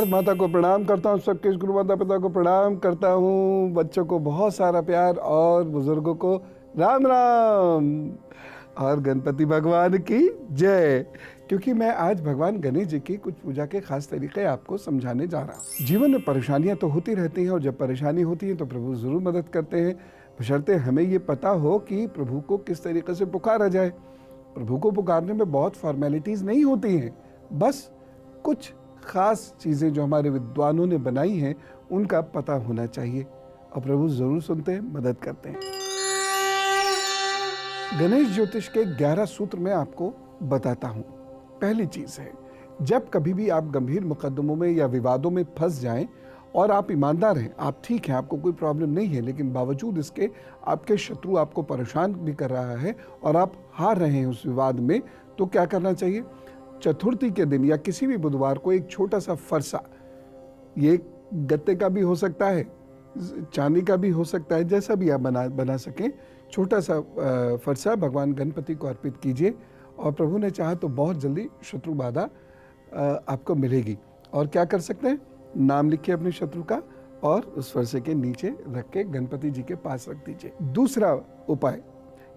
भारत माता को प्रणाम करता हूँ, सबके गुरु माता पिता को प्रणाम करता हूँ, बच्चों को बहुत सारा प्यार और बुजुर्गों को राम राम और गणपति भगवान की जय। क्योंकि मैं आज भगवान गणेश जी की कुछ पूजा के खास तरीके आपको समझाने जा रहा हूँ। जीवन में परेशानियां तो होती रहती हैं और जब परेशानी होती है तो प्रभु जरूर मदद करते हैं, बशर्ते हमें ये पता हो कि प्रभु को किस तरीके से पुकारा जाए। प्रभु को पुकारने में बहुत फॉर्मेलिटीज नहीं होती हैं, बस कुछ खास चीज़ें जो हमारे विद्वानों ने बनाई हैं उनका पता होना चाहिए और प्रभु जरूर सुनते हैं, मदद करते हैं। गणेश ज्योतिष के 11 सूत्र मैं आपको बताता हूं। पहली चीज है, जब कभी भी आप गंभीर मुकदमों में या विवादों में फंस जाएं और आप ईमानदार हैं, आप ठीक हैं, आपको कोई प्रॉब्लम नहीं है, लेकिन बावजूद इसके आपके शत्रु आपको परेशान भी कर रहा है और आप हार रहे हैं उस विवाद में, तो क्या करना चाहिए? चतुर्थी के दिन या किसी भी बुधवार को एक छोटा सा फरसा, ये गत्ते का भी हो सकता है, चांदी का भी हो सकता है, जैसा भी आप बना सकें, छोटा सा फरसा भगवान गणपति को अर्पित कीजिए और प्रभु ने चाहा तो बहुत जल्दी शत्रु बाधा आपको मिलेगी। और क्या कर सकते हैं? नाम लिखिए अपने शत्रु का और उस फरसे के नीचे रख के गणपति जी के पास रख दीजिए। दूसरा उपाय,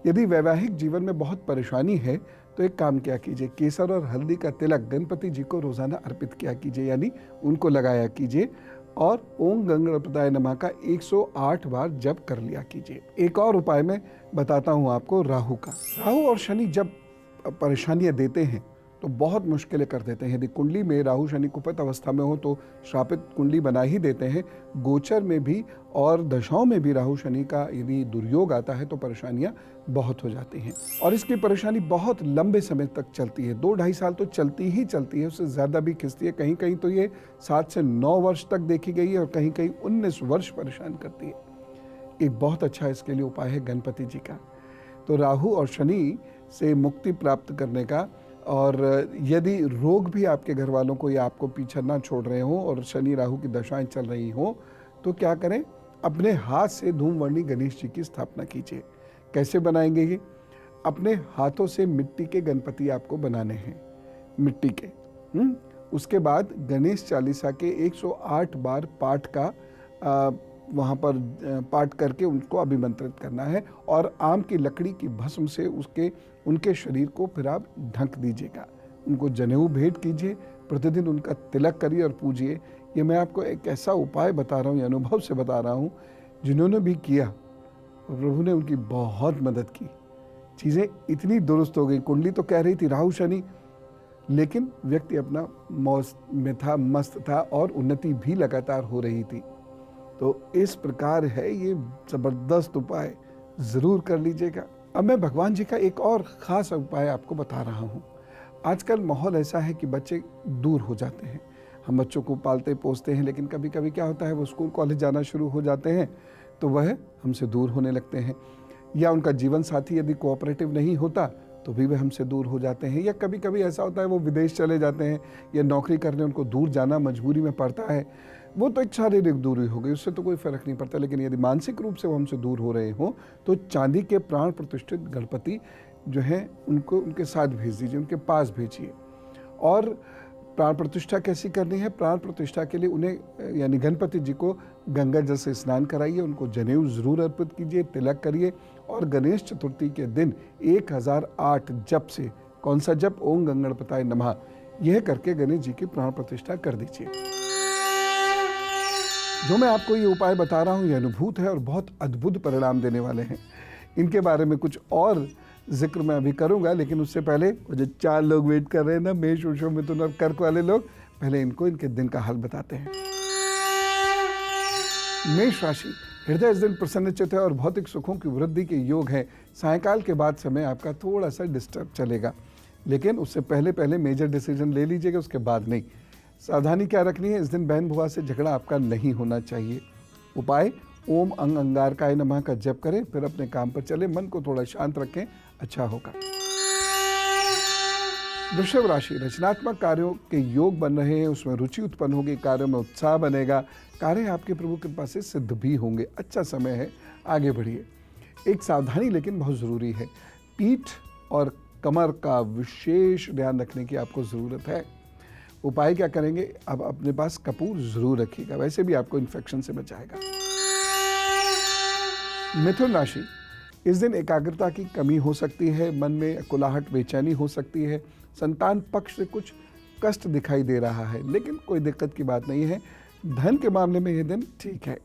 यदि वैवाहिक जीवन में बहुत परेशानी है तो एक काम क्या कीजिए, केसर और हल्दी का तिलक गणपति जी को रोजाना अर्पित किया कीजिए, यानी उनको लगाया कीजिए और ओम गणपताय नमः का 108 बार जप कर लिया कीजिए। एक और उपाय मैं बताता हूँ आपको, राहु का। राहु और शनि जब परेशानियां देते हैं तो बहुत मुश्किलें कर देते हैं। यदि कुंडली में राहु शनि कुपित अवस्था में हो तो श्रापित कुंडली बना ही देते हैं। गोचर में भी और दशाओं में भी राहु शनि का यदि दुर्योग आता है तो परेशानियां बहुत हो जाती हैं और इसकी परेशानी बहुत लंबे समय तक चलती है, 2-2.5 साल तो चलती ही चलती है, उससे ज़्यादा भी खिंचती है। कहीं कहीं तो ये 7 से 9 वर्ष तक देखी गई है और कहीं कहीं 19 वर्ष परेशान करती है। एक बहुत अच्छा इसके लिए उपाय है गणपति जी का। तो राहु और शनि से मुक्ति प्राप्त करने का, और यदि रोग भी आपके घर वालों को या आपको पीछे ना छोड़ रहे हों और शनि राहु की दशाएं चल रही हों, तो क्या करें? अपने हाथ से धूमवर्णी गणेश जी की स्थापना कीजिए। कैसे बनाएंगे ये? अपने हाथों से मिट्टी के गणपति आपको बनाने हैं, मिट्टी के। उसके बाद गणेश चालीसा के 108 बार पाठ का वहाँ पर पाठ करके उनको अभिमंत्रित करना है और आम की लकड़ी की भस्म से उनके शरीर को फिर आप ढक दीजिएगा। उनको जनेऊ भेंट कीजिए, प्रतिदिन उनका तिलक करिए और पूजिए। ये मैं आपको एक ऐसा उपाय बता रहा हूँ, ये अनुभव से बता रहा हूँ, जिन्होंने भी किया और प्रभु ने उनकी बहुत मदद की। चीज़ें इतनी दुरुस्त हो गई। कुंडली तो कह रही थी राहु शनि, लेकिन व्यक्ति अपना मौज में था, मस्त था और उन्नति भी लगातार हो रही थी। तो इस प्रकार है ये जबरदस्त उपाय, जरूर कर लीजिएगा। अब मैं भगवान जी का एक और खास उपाय आपको बता रहा हूँ। आजकल माहौल ऐसा है कि बच्चे दूर हो जाते हैं। हम बच्चों को पालते पोसते हैं, लेकिन कभी कभी क्या होता है, वो स्कूल कॉलेज जाना शुरू हो जाते हैं तो वह हमसे दूर होने लगते हैं, या उनका जीवन साथी यदि कोऑपरेटिव नहीं होता तो भी वह हमसे दूर हो जाते हैं, या कभी कभी ऐसा होता है वो विदेश चले जाते हैं या नौकरी करने उनको दूर जाना मजबूरी में पड़ता है। वो तो एक शारीरिक दूरी हो गई, उससे तो कोई फर्क नहीं पड़ता, लेकिन यदि मानसिक रूप से वो हमसे दूर हो रहे हो तो चांदी के प्राण प्रतिष्ठित गणपति जो हैं उनको उनके साथ भेज दीजिए, उनके पास भेजिए। और प्राण प्रतिष्ठा कैसी करनी है? प्राण प्रतिष्ठा के लिए उन्हें यानी गणपति जी को गंगा जल से स्नान कराइए, उनको जनेऊ जरूर अर्पित कीजिए, तिलक करिए और गणेश चतुर्थी के दिन 1008 जप से, कौन सा जप? ओम गणपताय नमः, यह करके गणेश जी की प्राण प्रतिष्ठा कर दीजिए। जो मैं आपको ये उपाय बता रहा हूँ ये अनुभूत है और बहुत अद्भुत परिणाम देने वाले हैं। इनके बारे में कुछ और जिक्र मैं अभी करूंगा, लेकिन उससे पहले जो 4 लोग वेट कर रहे हैं ना, मेष, वृष, मिथुन और कर्क वाले लोग, पहले इनको इनके दिन का हाल बताते हैं। मेष राशि, हृदय इस दिन प्रसन्नचित्त है और भौतिक सुखों की वृद्धि के योग है। सायकाल के बाद समय आपका थोड़ा सा डिस्टर्ब चलेगा, लेकिन उससे पहले मेजर डिसीजन ले लीजिएगा, उसके बाद नहीं। सावधानी क्या रखनी है? इस दिन बहन भुआ से झगड़ा आपका नहीं होना चाहिए। उपाय, ओम अंगारकाय नमः का जप करें, फिर अपने काम पर चले, मन को थोड़ा शांत रखें, अच्छा होगा। वृषभ राशि, रचनात्मक कार्यों के योग बन रहे हैं, उसमें रुचि उत्पन्न होगी, कार्यों में उत्साह बनेगा, कार्य आपके प्रभु कृपा से सिद्ध भी होंगे। अच्छा समय है, आगे बढ़िए। एक सावधानी लेकिन बहुत जरूरी है, पीठ और कमर का विशेष ध्यान रखने की आपको जरूरत है। उपाय क्या करेंगे, अब अपने पास कपूर जरूर रखिएगा, वैसे भी आपको इन्फेक्शन से बचाएगा। मिथुन राशि, इस दिन एकाग्रता की कमी हो सकती है, मन में कुलाहट बेचैनी हो सकती है, संतान पक्ष से कुछ कष्ट दिखाई दे रहा है, लेकिन कोई दिक्कत की बात नहीं है। धन के मामले में यह दिन ठीक है।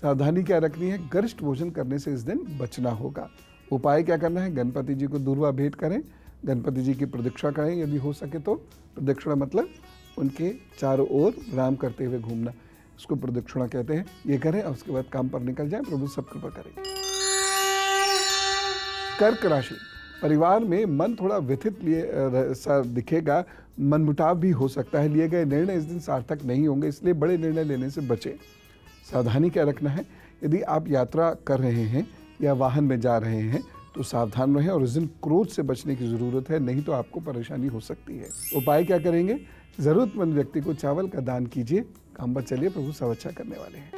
सावधानी क्या रखनी है, गरिष्ठ भोजन करने से इस दिन बचना होगा। उपाय क्या करना है, गणपति जी को दूर्वा भेंट करें, गणपति जी की प्रदक्षिणा करें, यदि हो सके तो। प्रदक्षिणा मतलब उनके चारों ओर राम करते हुए घूमना, उसको प्रदक्षिणा कहते हैं। ये करें और उसके बाद काम पर निकल जाएं, प्रभु सब कृपा करेंगे। कर्क राशि, परिवार में मन थोड़ा व्यथित लिए सा दिखेगा, मनमुटाव भी हो सकता है। लिए गए निर्णय इस दिन सार्थक नहीं होंगे, इसलिए बड़े निर्णय लेने से बचें। सावधानी क्या रखना है, यदि आप यात्रा कर रहे हैं या वाहन में जा रहे हैं तो सावधान रहें, और इस दिन क्रोध से बचने की ज़रूरत है, नहीं तो आपको परेशानी हो सकती है। उपाय क्या करेंगे, ज़रूरतमंद व्यक्ति को चावल का दान कीजिए, काम पर चलिए, प्रभु सब अच्छा करने वाले हैं।